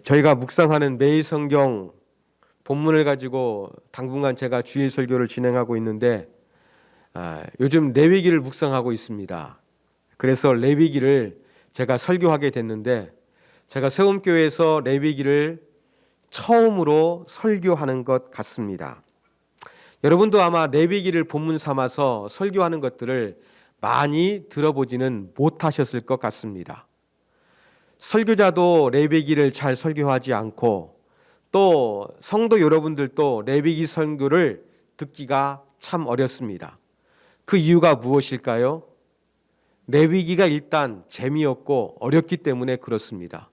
저희가 묵상하는 매일 성경 본문을 가지고 당분간 제가 주일 설교를 진행하고 있는데 요즘 레위기를 묵상하고 있습니다. 그래서 레위기를 제가 설교하게 됐는데 제가 세움교회에서 레위기를 처음으로 설교하는 것 같습니다. 여러분도 아마 레위기를 본문 삼아서 설교하는 것들을 많이 들어보지는 못하셨을 것 같습니다. 설교자도 레위기를 잘 설교하지 않고 또 성도 여러분들도 레위기 설교를 듣기가 참 어렵습니다. 그 이유가 무엇일까요? 레위기가 일단 재미없고 어렵기 때문에 그렇습니다.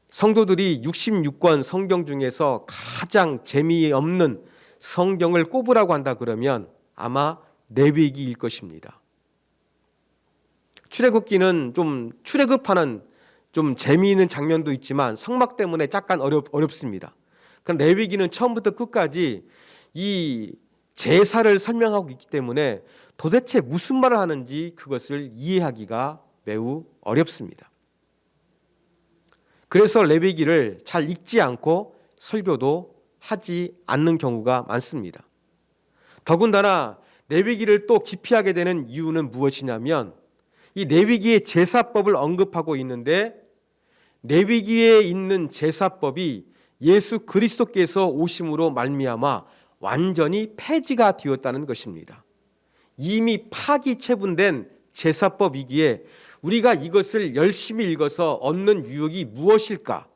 성도들이 66권 성경 중에서 가장 재미없는 성경을 꼽으라고 한다 그러면 아마 레위기일 것입니다. 출애굽기는 좀 출애굽하는 좀 재미있는 장면도 있지만 성막 때문에 약간 어렵습니다. 그럼 레위기는 처음부터 끝까지 이 제사를 설명하고 있기 때문에 도대체 무슨 말을 하는지 그것을 이해하기가 매우 어렵습니다. 그래서 레위기를 잘 읽지 않고 설교도 하지 않는 경우가 많습니다. 더군다나 레위기를 또 깊이 하게 되는 이유는 무엇이냐면 이 레위기의 제사법을 언급하고 있는데 레위기에 있는 제사법이 예수 그리스도께서 오심으로 말미암아 완전히 폐지가 되었다는 것입니다. 이미 파기체분된 제사법이기에 우리가 이것을 열심히 읽어서 얻는 유익이 무엇일까?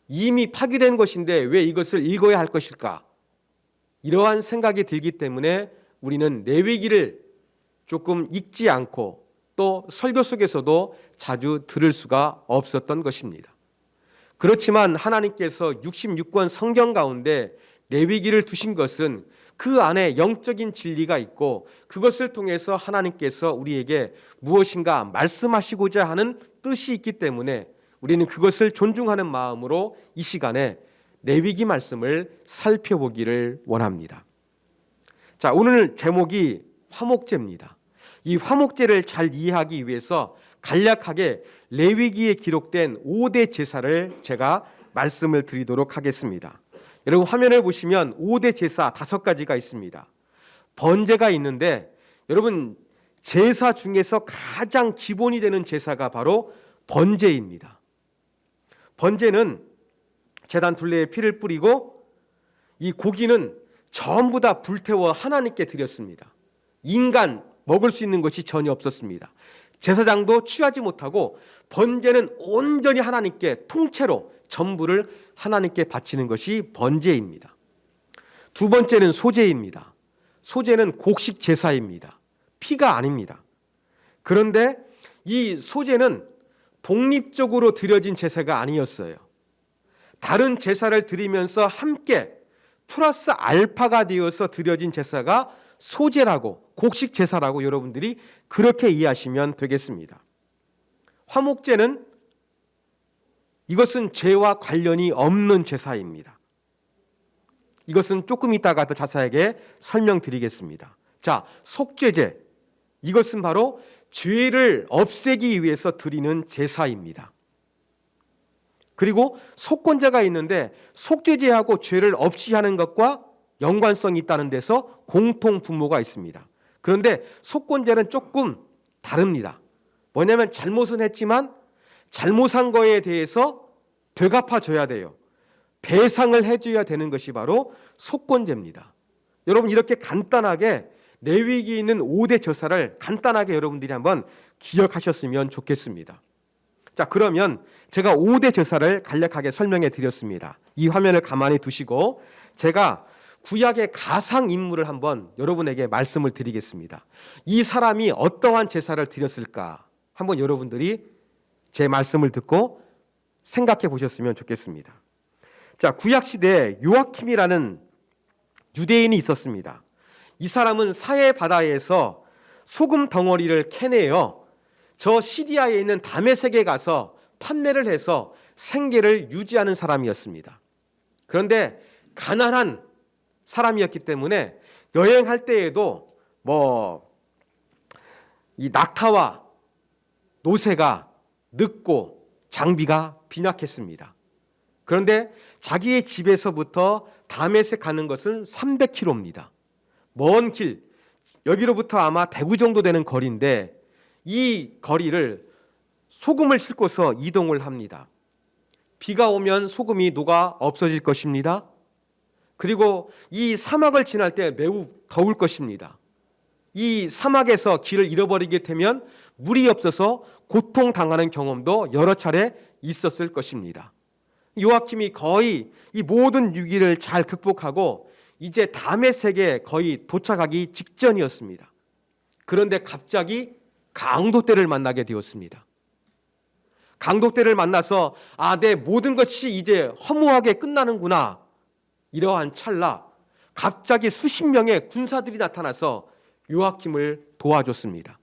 이미 파기된 것인데 왜 이것을 읽어야 할 것일까? 이러한 생각이 들기 때문에 우리는 레위기를 조금 읽지 않고 또 설교 속에서도 자주 들을 수가 없었던 것입니다. 그렇지만 하나님께서 66권 성경 가운데 레위기를 두신 것은 그 안에 영적인 진리가 있고 그것을 통해서 하나님께서 우리에게 무엇인가 말씀하시고자 하는 뜻이 있기 때문에 우리는 그것을 존중하는 마음으로 이 시간에 레위기 말씀을 살펴보기를 원합니다. 자, 오늘 제목이 화목제입니다. 이 화목제를 잘 이해하기 위해서 간략하게 레위기에 기록된 5대 제사를 제가 말씀을 드리도록 하겠습니다. 여러분 화면을 보시면 5대 제사 5가지가 있습니다. 번제가 있는데 여러분 제사 중에서 가장 기본이 되는 제사가 바로 번제입니다. 번제는 제단 둘레에 피를 뿌리고 이 고기는 전부 다 불태워 하나님께 드렸습니다. 인간 먹을 수 있는 것이 전혀 없었습니다. 제사장도 취하지 못하고 번제는 온전히 하나님께 통째로 전부를 하나님께 바치는 것이 번제입니다. 두 번째는 소제입니다. 소제는 곡식 제사입니다. 피가 아닙니다. 그런데 이 소제는 독립적으로 드려진 제사가 아니었어요. 다른 제사를 드리면서 함께 플러스 알파가 되어서 드려진 제사가 소제라고 곡식 제사라고 여러분들이 그렇게 이해하시면 되겠습니다. 화목제는 이것은 죄와 관련이 없는 제사입니다. 이것은 조금 이따가 더 자세하게 설명드리겠습니다. 자, 속죄제. 이것은 바로 죄를 없애기 위해서 드리는 제사입니다. 그리고 속건제가 있는데 속죄제하고 죄를 없이 하는 것과 연관성이 있다는 데서 공통 분모가 있습니다. 그런데 속건제는 조금 다릅니다. 뭐냐면 잘못은 했지만 잘못한 거에 대해서 되갚아줘야 돼요. 배상을 해줘야 되는 것이 바로 속건제입니다. 여러분 이렇게 간단하게 레위기에 있는 5대 제사를 간단하게 여러분들이 한번 기억하셨으면 좋겠습니다. 자, 그러면 제가 5대 제사를 간략하게 설명해 드렸습니다. 이 화면을 가만히 두시고 제가 구약의 가상 인물을 한번 여러분에게 말씀을 드리겠습니다. 이 사람이 어떠한 제사를 드렸을까? 한번 여러분들이 제 말씀을 듣고 생각해 보셨으면 좋겠습니다. 자, 구약 시대에 요아킴이라는 유대인이 있었습니다. 이 사람은 사해 바다에서 소금 덩어리를 캐내어 저 시리아에 있는 다메섹에 가서 판매를 해서 생계를 유지하는 사람이었습니다. 그런데 가난한 사람이었기 때문에 여행할 때에도 이 낙타와 노새가 늦고 장비가 빈약했습니다. 그런데 자기의 집에서부터 다메섹 가는 것은 300km입니다. 먼 길, 여기로부터 아마 대구 정도 되는 거리인데 이 거리를 소금을 싣고서 이동을 합니다. 비가 오면 소금이 녹아 없어질 것입니다. 그리고 이 사막을 지날 때 매우 더울 것입니다. 이 사막에서 길을 잃어버리게 되면 물이 없어서 고통당하는 경험도 여러 차례 있었을 것입니다. 요아킴이 거의 이 모든 위기를 잘 극복하고 이제 다메섹에 거의 도착하기 직전이었습니다. 그런데 갑자기 강도떼를 만나게 되었습니다. 강도떼를 만나서 내 모든 것이 이제 허무하게 끝나는구나. 이러한 찰나 갑자기 수십 명의 군사들이 나타나서 요아킴을 도와줬습니다.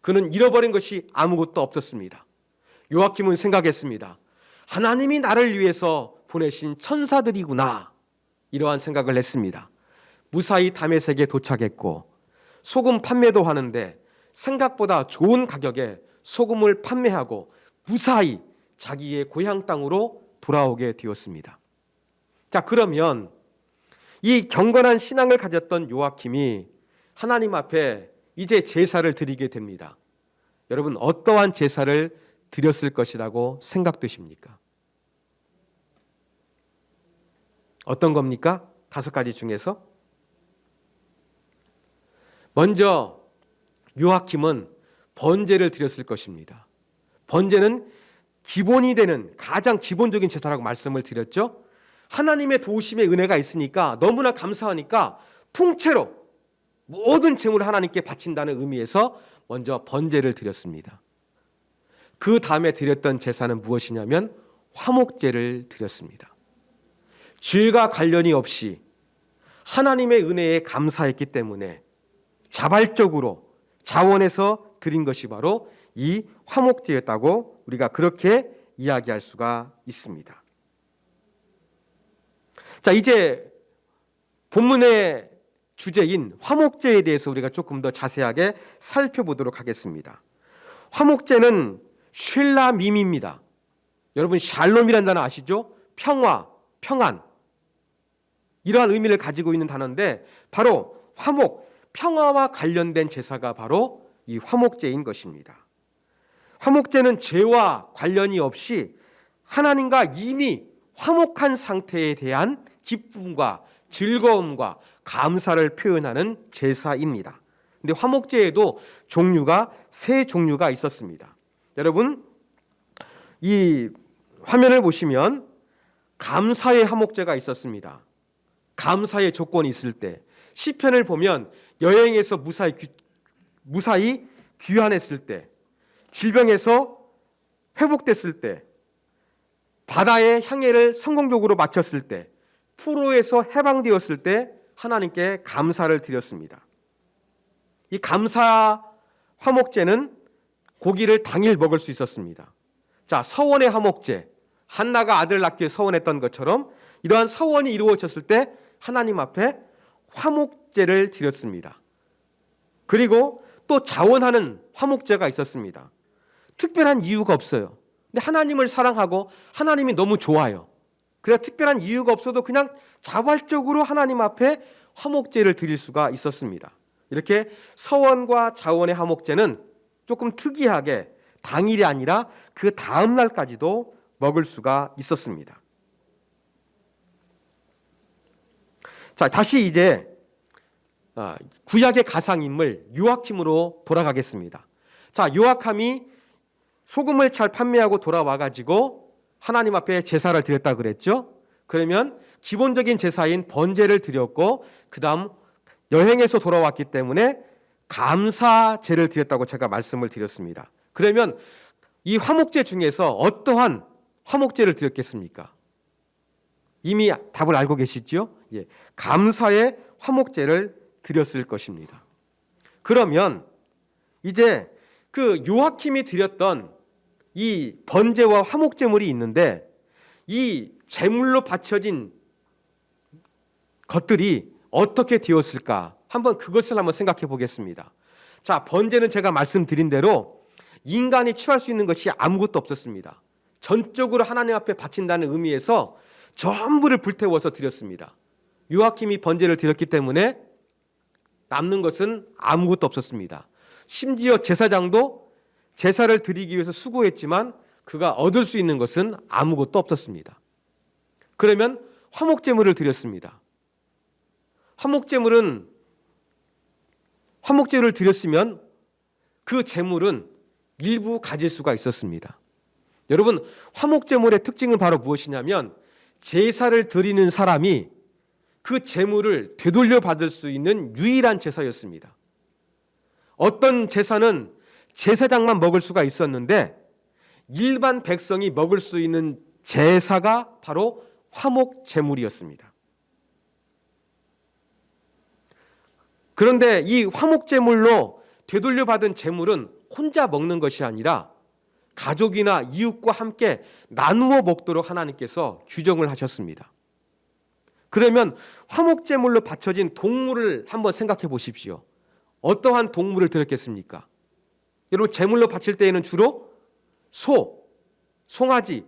그는 잃어버린 것이 아무것도 없었습니다. 요아킴은 생각했습니다. 하나님이 나를 위해서 보내신 천사들이구나. 이러한 생각을 했습니다. 무사히 다메섹에 도착했고 소금 판매도 하는데 생각보다 좋은 가격에 소금을 판매하고 무사히 자기의 고향 땅으로 돌아오게 되었습니다. 자, 그러면 이 경건한 신앙을 가졌던 요아킴이 하나님 앞에 이제 제사를 드리게 됩니다. 여러분, 어떠한 제사를 드렸을 것이라고 생각되십니까? 어떤 겁니까? 5가지 중에서 먼저 요아킴은 번제를 드렸을 것입니다. 번제는 기본이 되는 가장 기본적인 제사라고 말씀을 드렸죠. 하나님의 도우심의 은혜가 있으니까 너무나 감사하니까 통째로 모든 재물을 하나님께 바친다는 의미에서 먼저 번제를 드렸습니다. 그 다음에 드렸던 제사는 무엇이냐면 화목제를 드렸습니다. 죄가 관련이 없이 하나님의 은혜에 감사했기 때문에 자발적으로 자원해서 드린 것이 바로 이 화목제였다고 우리가 그렇게 이야기할 수가 있습니다. 자, 이제 본문의 주제인 화목제에 대해서 우리가 조금 더 자세하게 살펴보도록 하겠습니다. 화목제는 쉘라밈입니다. 여러분, 샬롬이라는 단어 아시죠? 평화, 평안, 이러한 의미를 가지고 있는 단어인데 바로 화목, 평화와 관련된 제사가 바로 이 화목제인 것입니다. 화목제는 죄와 관련이 없이 하나님과 이미 화목한 상태에 대한 기쁨과 즐거움과 감사를 표현하는 제사입니다. 근데 화목제에도 종류가 3종류가 있었습니다. 여러분, 이 화면을 보시면 감사의 화목제가 있었습니다. 감사의 조건이 있을 때, 시편을 보면 여행에서 무사히 귀환했을 때, 질병에서 회복됐을 때, 바다의 향해를 성공적으로 마쳤을 때, 포로에서 해방되었을 때 하나님께 감사를 드렸습니다. 이 감사 화목제는 고기를 당일 먹을 수 있었습니다. 자, 서원의 화목제, 한나가 아들을 낳기 위해 서원했던 것처럼 이러한 서원이 이루어졌을 때 하나님 앞에 화목제를 드렸습니다. 그리고 또 자원하는 화목제가 있었습니다. 특별한 이유가 없어요. 근데 하나님을 사랑하고 하나님이 너무 좋아요. 그래서 특별한 이유가 없어도 그냥 자발적으로 하나님 앞에 화목제를 드릴 수가 있었습니다. 이렇게 서원과 자원의 화목제는 조금 특이하게 당일이 아니라 그 다음 날까지도 먹을 수가 있었습니다. 자, 다시 이제 구약의 가상인물 요아킴으로 돌아가겠습니다. 자, 요아킴이 소금을 잘 판매하고 돌아와가지고 하나님 앞에 제사를 드렸다 그랬죠. 그러면 기본적인 제사인 번제를 드렸고 그 다음 여행에서 돌아왔기 때문에 감사제를 드렸다고 제가 말씀을 드렸습니다. 그러면 이 화목제 중에서 어떠한 화목제를 드렸겠습니까? 이미 답을 알고 계시죠? 예, 감사의 화목제를 드렸을 것입니다. 그러면 이제 그 요아킴이 드렸던 이 번제와 화목제물이 있는데 이 제물로 바쳐진 것들이 어떻게 되었을까? 그것을 한번 생각해 보겠습니다. 자, 번제는 제가 말씀드린 대로 인간이 취할 수 있는 것이 아무것도 없었습니다. 전적으로 하나님 앞에 바친다는 의미에서 전부를 불태워서 드렸습니다. 요아킴이 번제를 드렸기 때문에 남는 것은 아무것도 없었습니다. 심지어 제사장도 제사를 드리기 위해서 수고했지만 그가 얻을 수 있는 것은 아무것도 없었습니다. 그러면 화목제물을 드렸습니다. 화목제물을 드렸으면 그 제물은 일부 가질 수가 있었습니다. 여러분, 화목제물의 특징은 바로 무엇이냐면 제사를 드리는 사람이 그 제물을 되돌려 받을 수 있는 유일한 제사였습니다. 어떤 제사는 제사장만 먹을 수가 있었는데 일반 백성이 먹을 수 있는 제사가 바로 화목제물이었습니다. 그런데 이 화목제물로 되돌려 받은 제물은 혼자 먹는 것이 아니라 가족이나 이웃과 함께 나누어 먹도록 하나님께서 규정을 하셨습니다. 그러면 화목제물로 바쳐진 동물을 한번 생각해 보십시오. 어떠한 동물을 드렸겠습니까? 여러분, 제물로 바칠 때에는 주로 소, 송아지,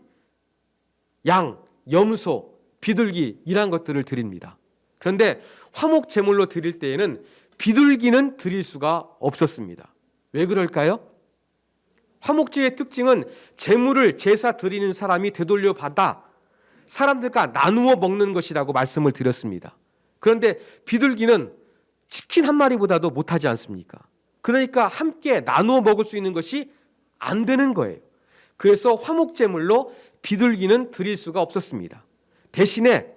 양, 염소, 비둘기 이런 것들을 드립니다. 그런데 화목제물로 드릴 때에는 비둘기는 드릴 수가 없었습니다. 왜 그럴까요? 화목제의 특징은 제물을 제사 드리는 사람이 되돌려 받아 사람들과 나누어 먹는 것이라고 말씀을 드렸습니다. 그런데 비둘기는 치킨 한 마리보다도 못하지 않습니까? 그러니까 함께 나누어 먹을 수 있는 것이 안 되는 거예요. 그래서 화목제물로 비둘기는 드릴 수가 없었습니다. 대신에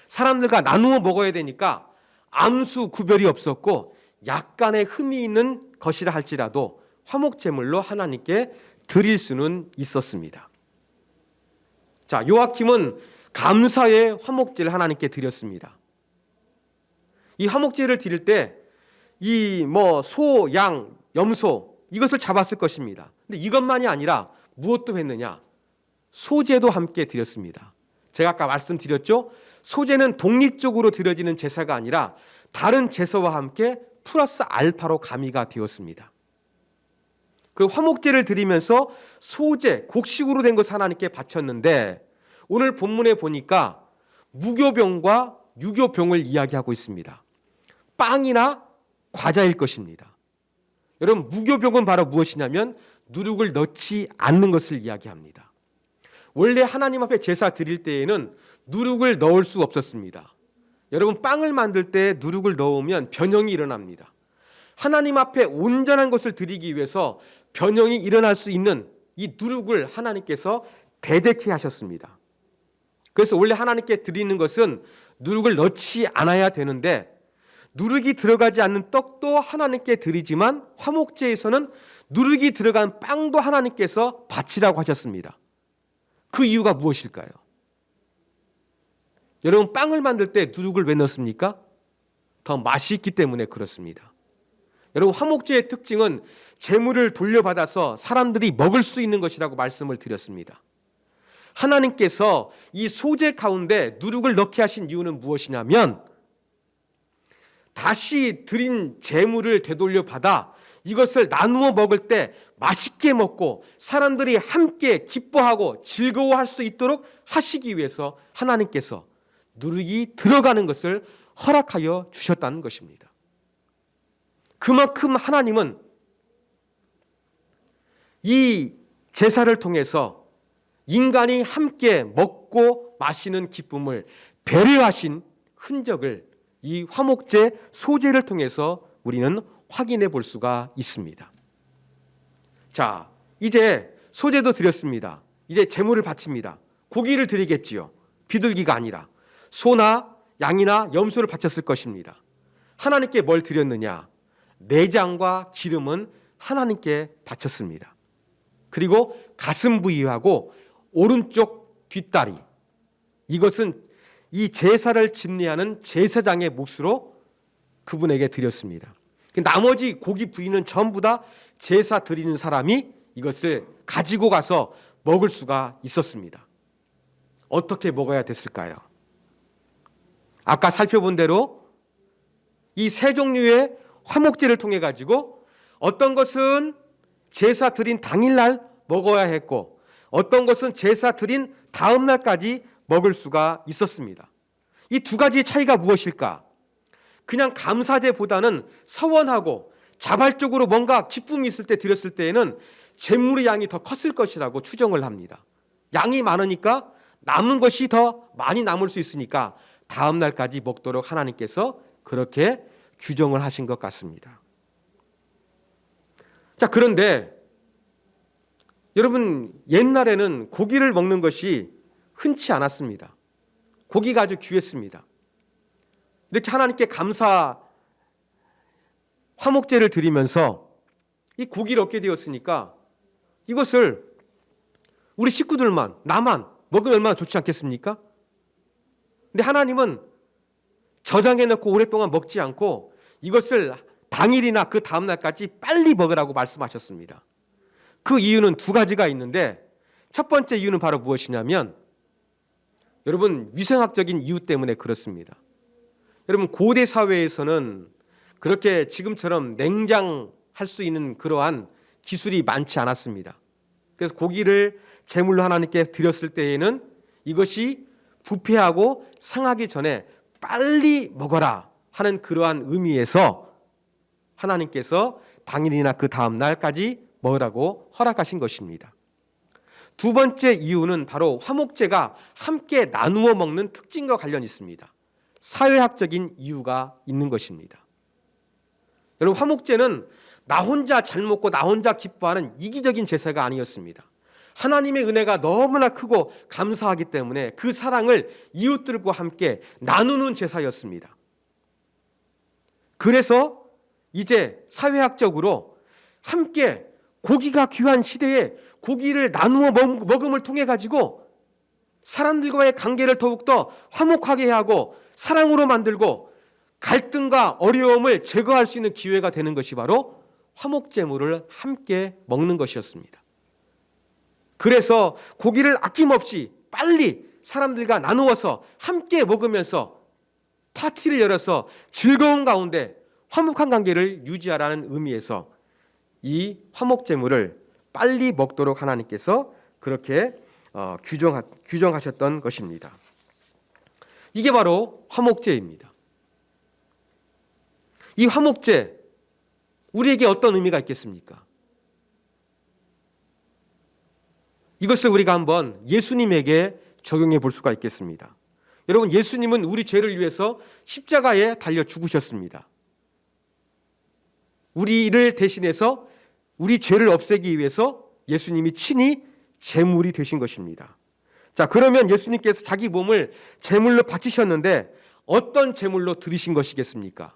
사람들과 나누어 먹어야 되니까 암수 구별이 없었고 약간의 흠이 있는 것이라 할지라도 화목제물로 하나님께 드릴 수는 있었습니다. 자, 요아킴은 감사의 화목제를 하나님께 드렸습니다. 이 화목제를 드릴 때 이 소, 양, 염소 이것을 잡았을 것입니다. 근데 이것만이 아니라 무엇도 했느냐? 소제도 함께 드렸습니다. 제가 아까 말씀드렸죠? 소제는 독립적으로 드려지는 제사가 아니라 다른 제사와 함께 플러스 알파로 가미가 되었습니다. 그 화목제를 드리면서 소제, 곡식으로 된 것을 하나님께 바쳤는데 오늘 본문에 보니까 무교병과 유교병을 이야기하고 있습니다. 빵이나 과자일 것입니다. 여러분, 무교병은 바로 무엇이냐면 누룩을 넣지 않는 것을 이야기합니다. 원래 하나님 앞에 제사 드릴 때에는 누룩을 넣을 수 없었습니다. 여러분, 빵을 만들 때 누룩을 넣으면 변형이 일어납니다. 하나님 앞에 온전한 것을 드리기 위해서 변형이 일어날 수 있는 이 누룩을 하나님께서 배제케 하셨습니다. 그래서 원래 하나님께 드리는 것은 누룩을 넣지 않아야 되는데 누룩이 들어가지 않는 떡도 하나님께 드리지만 화목제에서는 누룩이 들어간 빵도 하나님께서 바치라고 하셨습니다. 그 이유가 무엇일까요? 여러분, 빵을 만들 때 누룩을 왜 넣습니까? 더 맛이 있기 때문에 그렇습니다. 여러분, 화목제의 특징은 제물을 돌려받아서 사람들이 먹을 수 있는 것이라고 말씀을 드렸습니다. 하나님께서 이 소제 가운데 누룩을 넣게 하신 이유는 무엇이냐면 다시 드린 제물을 되돌려받아 이것을 나누어 먹을 때 맛있게 먹고 사람들이 함께 기뻐하고 즐거워할 수 있도록 하시기 위해서 하나님께서 누룩이 들어가는 것을 허락하여 주셨다는 것입니다. 그만큼 하나님은 이 제사를 통해서 인간이 함께 먹고 마시는 기쁨을 배려하신 흔적을 이 화목제 소제를 통해서 우리는 확인해 볼 수가 있습니다. 자, 이제 소제도 드렸습니다. 이제 제물을 바칩니다. 고기를 드리겠지요. 비둘기가 아니라 소나 양이나 염소를 바쳤을 것입니다. 하나님께 뭘 드렸느냐? 내장과 기름은 하나님께 바쳤습니다. 그리고 가슴 부위하고 오른쪽 뒷다리, 이것은 이 제사를 집례하는 제사장의 몫으로 그분에게 드렸습니다. 나머지 고기 부위는 전부 다 제사 드리는 사람이 이것을 가지고 가서 먹을 수가 있었습니다. 어떻게 먹어야 됐을까요? 아까 살펴본 대로 이 세 종류의 화목제를 통해 가지고 어떤 것은 제사 드린 당일날 먹어야 했고 어떤 것은 제사 드린 다음 날까지 먹을 수가 있었습니다. 이 두 가지의 차이가 무엇일까? 그냥 감사제보다는 서원하고 자발적으로 뭔가 기쁨이 있을 때 드렸을 때에는 제물의 양이 더 컸을 것이라고 추정을 합니다. 양이 많으니까 남은 것이 더 많이 남을 수 있으니까 다음 날까지 먹도록 하나님께서 그렇게 규정을 하신 것 같습니다. 자, 그런데 여러분, 옛날에는 고기를 먹는 것이 흔치 않았습니다. 고기가 아주 귀했습니다. 이렇게 하나님께 감사 화목제를 드리면서 이 고기를 얻게 되었으니까 이것을 우리 식구들만, 나만 먹으면 얼마나 좋지 않겠습니까? 근데 하나님은 저장해 놓고 오랫동안 먹지 않고 이것을 당일이나 그 다음 날까지 빨리 먹으라고 말씀하셨습니다. 그 이유는 두 가지가 있는데 첫 번째 이유는 바로 무엇이냐면 여러분, 위생학적인 이유 때문에 그렇습니다. 여러분, 고대 사회에서는 그렇게 지금처럼 냉장할 수 있는 그러한 기술이 많지 않았습니다. 그래서 고기를 제물로 하나님께 드렸을 때에는 이것이 부패하고 상하기 전에 빨리 먹어라 하는 그러한 의미에서 하나님께서 당일이나 그 다음 날까지 먹으라고 허락하신 것입니다. 두 번째 이유는 바로 화목제가 함께 나누어 먹는 특징과 관련이 있습니다. 사회학적인 이유가 있는 것입니다. 여러분, 화목제는 나 혼자 잘 먹고 나 혼자 기뻐하는 이기적인 제사가 아니었습니다. 하나님의 은혜가 너무나 크고 감사하기 때문에 그 사랑을 이웃들과 함께 나누는 제사였습니다. 그래서 이제 사회학적으로 함께 고기가 귀한 시대에 고기를 나누어 먹음을 통해 가지고 사람들과의 관계를 더욱더 화목하게 하고 사랑으로 만들고 갈등과 어려움을 제거할 수 있는 기회가 되는 것이 바로 화목제물을 함께 먹는 것이었습니다. 그래서 고기를 아낌없이 빨리 사람들과 나누어서 함께 먹으면서 파티를 열어서 즐거운 가운데 화목한 관계를 유지하라는 의미에서 이 화목제물을 빨리 먹도록 하나님께서 그렇게 규정하셨던 것입니다. 이게 바로 화목제입니다. 이 화목제, 우리에게 어떤 의미가 있겠습니까? 이것을 우리가 한번 예수님에게 적용해 볼 수가 있겠습니다. 여러분, 예수님은 우리 죄를 위해서 십자가에 달려 죽으셨습니다. 우리를 대신해서 우리 죄를 없애기 위해서 예수님이 친히 제물이 되신 것입니다. 자, 그러면 예수님께서 자기 몸을 제물로 바치셨는데 어떤 제물로 드리신 것이겠습니까?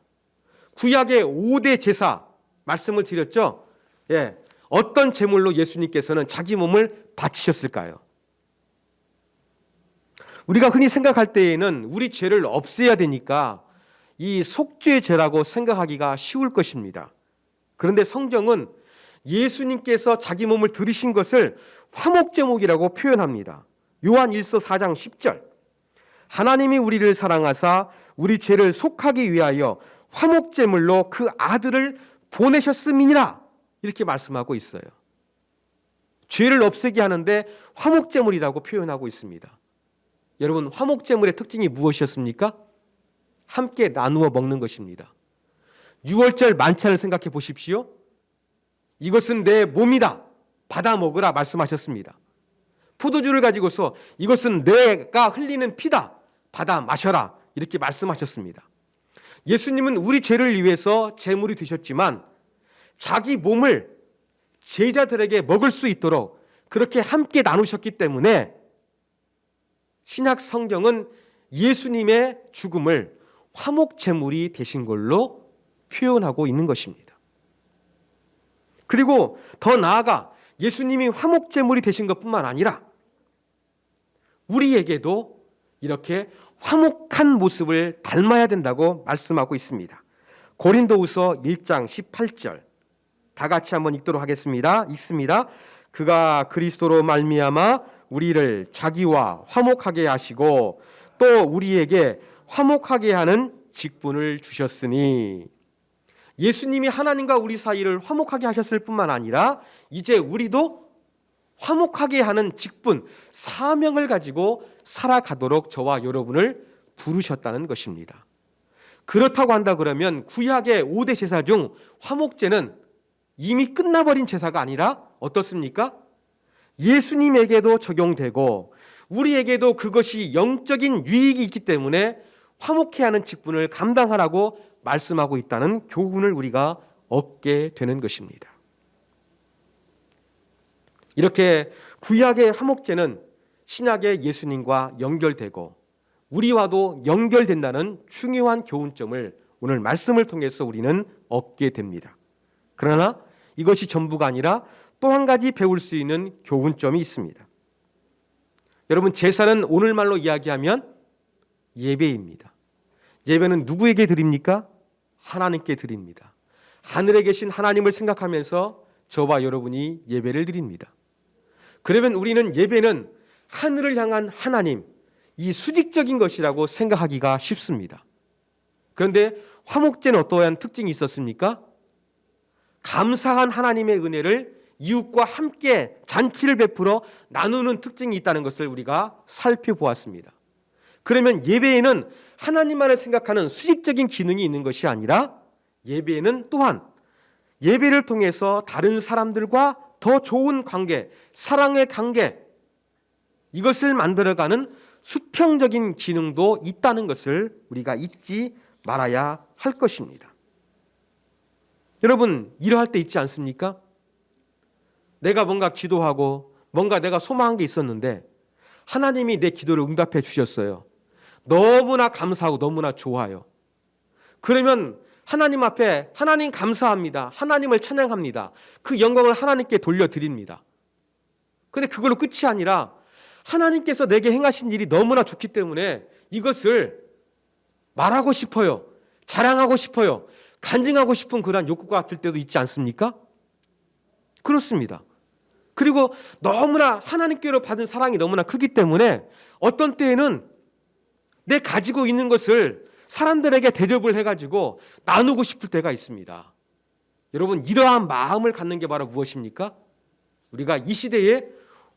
구약의 5대 제사 말씀을 드렸죠. 예, 어떤 제물로 예수님께서는 자기 몸을 바치셨을까요? 우리가 흔히 생각할 때에는 우리 죄를 없애야 되니까 이 속죄제라고 생각하기가 쉬울 것입니다. 그런데 성경은 예수님께서 자기 몸을 들이신 것을 화목제목이라고 표현합니다. 요한 1서 4장 10절. 하나님이 우리를 사랑하사 우리 죄를 속하기 위하여 화목제물로 그 아들을 보내셨음이니라, 이렇게 말씀하고 있어요. 죄를 없애게 하는데 화목제물이라고 표현하고 있습니다. 여러분, 화목제물의 특징이 무엇이었습니까? 함께 나누어 먹는 것입니다. 6월절 만찬을 생각해 보십시오. 이것은 내 몸이다, 받아 먹으라 말씀하셨습니다. 포도주를 가지고서 이것은 내가 흘리는 피다, 받아 마셔라, 이렇게 말씀하셨습니다. 예수님은 우리 죄를 위해서 제물이 되셨지만 자기 몸을 제자들에게 먹을 수 있도록 그렇게 함께 나누셨기 때문에 신약 성경은 예수님의 죽음을 화목제물이 되신 걸로 표현하고 있는 것입니다. 그리고 더 나아가 예수님이 화목제물이 되신 것뿐만 아니라 우리에게도 이렇게 화목한 모습을 닮아야 된다고 말씀하고 있습니다. 고린도후서 1장 18절 다 같이 한번 읽도록 하겠습니다. 읽습니다. 그가 그리스도로 말미암아 우리를 자기와 화목하게 하시고 또 우리에게 화목하게 하는 직분을 주셨으니, 예수님이 하나님과 우리 사이를 화목하게 하셨을 뿐만 아니라 이제 우리도 화목하게 하는 직분, 사명을 가지고 살아가도록 저와 여러분을 부르셨다는 것입니다. 그렇다고 한다 그러면 구약의 5대 제사 중 화목제는 이미 끝나버린 제사가 아니라 어떻습니까? 예수님에게도 적용되고 우리에게도 그것이 영적인 유익이 있기 때문에 화목해 하는 직분을 감당하라고 말씀하고 있다는 교훈을 우리가 얻게 되는 것입니다. 이렇게 구약의 화목제는 신약의 예수님과 연결되고 우리와도 연결된다는 중요한 교훈점을 오늘 말씀을 통해서 우리는 얻게 됩니다. 그러나 이것이 전부가 아니라 또 한 가지 배울 수 있는 교훈점이 있습니다. 여러분, 제사는 오늘말로 이야기하면 예배입니다. 예배는 누구에게 드립니까? 하나님께 드립니다. 하늘에 계신 하나님을 생각하면서 저와 여러분이 예배를 드립니다. 그러면 우리는 예배는 하늘을 향한 하나님, 이 수직적인 것이라고 생각하기가 쉽습니다. 그런데 화목제는 어떠한 특징이 있었습니까? 감사한 하나님의 은혜를 이웃과 함께 잔치를 베풀어 나누는 특징이 있다는 것을 우리가 살펴보았습니다. 그러면 예배에는 하나님만을 생각하는 수직적인 기능이 있는 것이 아니라 예배에는 또한 예배를 통해서 다른 사람들과 더 좋은 관계, 사랑의 관계, 이것을 만들어가는 수평적인 기능도 있다는 것을 우리가 잊지 말아야 할 것입니다. 여러분, 이러할 때 있지 않습니까? 내가 뭔가 기도하고 뭔가 내가 소망한 게 있었는데 하나님이 내 기도를 응답해 주셨어요. 너무나 감사하고 너무나 좋아요. 그러면 하나님 앞에 하나님 감사합니다. 하나님을 찬양합니다. 그 영광을 하나님께 돌려드립니다. 그런데 그걸로 끝이 아니라 하나님께서 내게 행하신 일이 너무나 좋기 때문에 이것을 말하고 싶어요. 자랑하고 싶어요. 간증하고 싶은 그런 욕구가 들 때도 있지 않습니까? 그렇습니다. 그리고 너무나 하나님께로 받은 사랑이 너무나 크기 때문에 어떤 때에는 내 가지고 있는 것을 사람들에게 대접을 해가지고 나누고 싶을 때가 있습니다. 여러분, 이러한 마음을 갖는 게 바로 무엇입니까? 우리가 이 시대에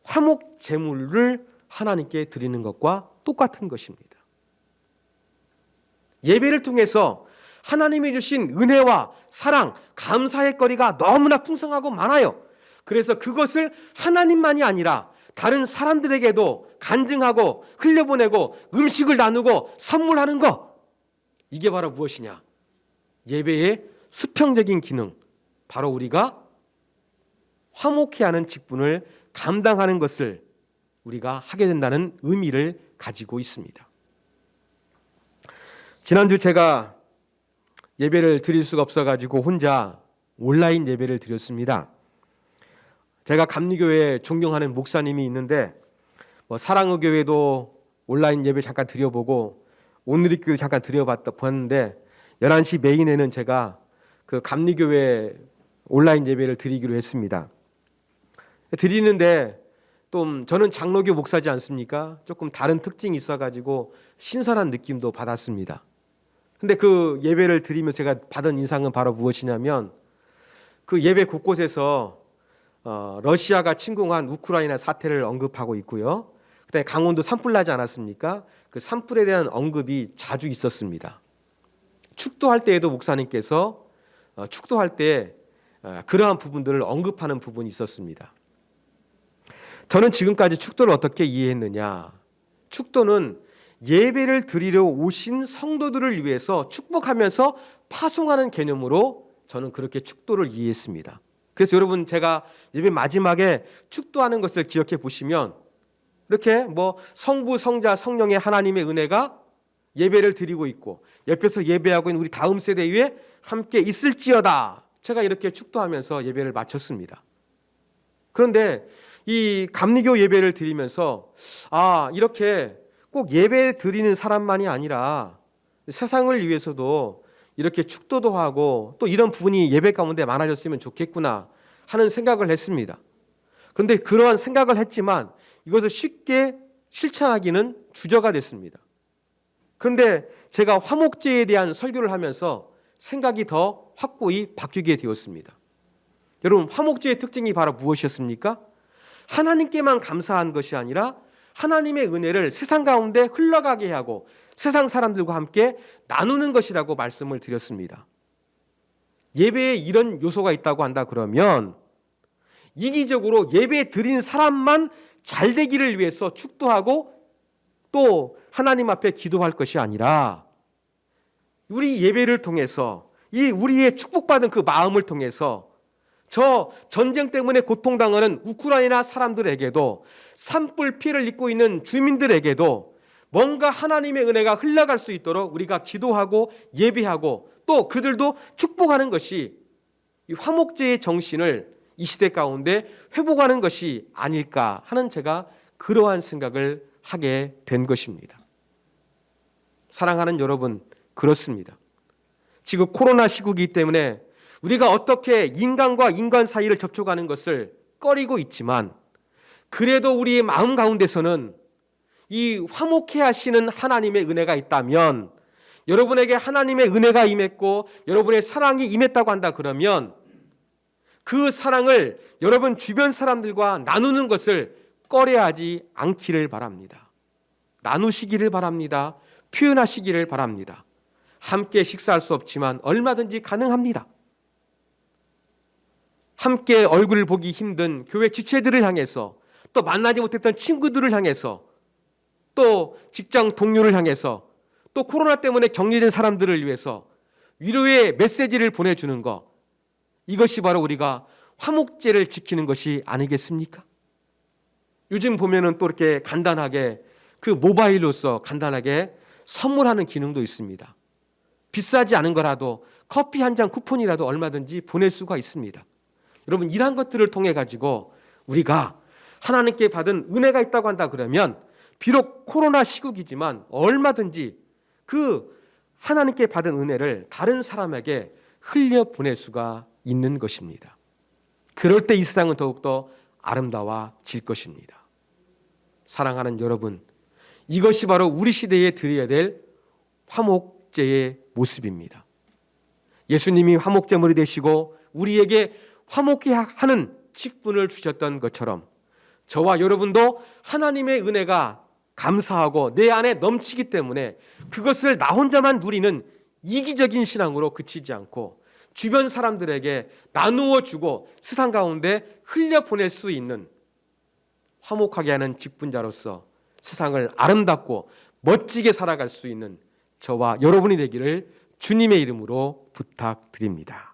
화목 제물을 하나님께 드리는 것과 똑같은 것입니다. 예배를 통해서 하나님이 주신 은혜와 사랑, 감사의 거리가 너무나 풍성하고 많아요. 그래서 그것을 하나님만이 아니라 다른 사람들에게도 간증하고 흘려보내고 음식을 나누고 선물하는 것, 이게 바로 무엇이냐? 예배의 수평적인 기능, 바로 우리가 화목해 하는 직분을 감당하는 것을 우리가 하게 된다는 의미를 가지고 있습니다. 지난주 제가 예배를 드릴 수가 없어가지고 혼자 온라인 예배를 드렸습니다. 제가 감리교회에 존경하는 목사님이 있는데 사랑의 교회도 온라인 예배 잠깐 드려보고 오늘의 교회 잠깐 드려봤는데 11시 메인에는 제가 그 감리교회 온라인 예배를 드리기로 했습니다. 드리는데 또 저는 장로교 목사지 않습니까? 조금 다른 특징이 있어가지고 신선한 느낌도 받았습니다. 근데 그 예배를 드리며 제가 받은 인상은 바로 무엇이냐면 그 예배 곳곳에서 러시아가 침공한 우크라이나 사태를 언급하고 있고요. 그다음에 강원도 산불 나지 않았습니까? 그 산불에 대한 언급이 자주 있었습니다. 축도할 때에도 목사님께서 축도할 때 그러한 부분들을 언급하는 부분이 있었습니다. 저는 지금까지 축도를 어떻게 이해했느냐? 축도는 예배를 드리려 오신 성도들을 위해서 축복하면서 파송하는 개념으로 저는 그렇게 축도를 이해했습니다. 그래서 여러분, 제가 예배 마지막에 축도하는 것을 기억해 보시면 이렇게 성부, 성자, 성령의 하나님의 은혜가 예배를 드리고 있고 옆에서 예배하고 있는 우리 다음 세대 위에 함께 있을지어다. 제가 이렇게 축도하면서 예배를 마쳤습니다. 그런데 이 감리교 예배를 드리면서 이렇게 꼭 예배 드리는 사람만이 아니라 세상을 위해서도 이렇게 축도도 하고 또 이런 부분이 예배 가운데 많아졌으면 좋겠구나 하는 생각을 했습니다. 그런데 그러한 생각을 했지만 이것을 쉽게 실천하기는 주저가 됐습니다. 그런데 제가 화목제에 대한 설교를 하면서 생각이 더 확고히 바뀌게 되었습니다. 여러분, 화목제의 특징이 바로 무엇이었습니까? 하나님께만 감사한 것이 아니라 하나님의 은혜를 세상 가운데 흘러가게 하고 세상 사람들과 함께 나누는 것이라고 말씀을 드렸습니다. 예배에 이런 요소가 있다고 한다 그러면 이기적으로 예배 드린 사람만 잘 되기를 위해서 축도하고 또 하나님 앞에 기도할 것이 아니라 우리 예배를 통해서 이 우리의 축복받은 그 마음을 통해서 저 전쟁 때문에 고통당하는 우크라이나 사람들에게도 산불 피해를 입고 있는 주민들에게도 뭔가 하나님의 은혜가 흘러갈 수 있도록 우리가 기도하고 예배하고 또 그들도 축복하는 것이 이 화목제의 정신을 이 시대 가운데 회복하는 것이 아닐까 하는 제가 그러한 생각을 하게 된 것입니다. 사랑하는 여러분, 그렇습니다. 지금 코로나 시국이기 때문에 우리가 어떻게 인간과 인간 사이를 접촉하는 것을 꺼리고 있지만 그래도 우리의 마음 가운데서는 이 화목해 하시는 하나님의 은혜가 있다면 여러분에게 하나님의 은혜가 임했고 여러분의 사랑이 임했다고 한다 그러면 그 사랑을 여러분 주변 사람들과 나누는 것을 꺼려하지 않기를 바랍니다. 나누시기를 바랍니다. 표현하시기를 바랍니다. 함께 식사할 수 없지만 얼마든지 가능합니다. 함께 얼굴을 보기 힘든 교회 지체들을 향해서 또 만나지 못했던 친구들을 향해서 또 직장 동료를 향해서 또 코로나 때문에 격리된 사람들을 위해서 위로의 메시지를 보내주는 것, 이것이 바로 우리가 화목제를 지키는 것이 아니겠습니까? 요즘 보면은 또 이렇게 간단하게 그 모바일로서 간단하게 선물하는 기능도 있습니다. 비싸지 않은 거라도 커피 한 잔 쿠폰이라도 얼마든지 보낼 수가 있습니다. 여러분, 이러한 것들을 통해 가지고 우리가 하나님께 받은 은혜가 있다고 한다 그러면 비록 코로나 시국이지만 얼마든지 그 하나님께 받은 은혜를 다른 사람에게 흘려보낼 수가 있는 것입니다. 그럴 때 이 세상은 더욱더 아름다워질 것입니다. 사랑하는 여러분, 이것이 바로 우리 시대에 드려야 될 화목제의 모습입니다. 예수님이 화목제물이 되시고 우리에게 화목케 하는 직분을 주셨던 것처럼 저와 여러분도 하나님의 은혜가 감사하고 내 안에 넘치기 때문에 그것을 나 혼자만 누리는 이기적인 신앙으로 그치지 않고 주변 사람들에게 나누어 주고 세상 가운데 흘려보낼 수 있는 화목하게 하는 직분자로서 세상을 아름답고 멋지게 살아갈 수 있는 저와 여러분이 되기를 주님의 이름으로 부탁드립니다.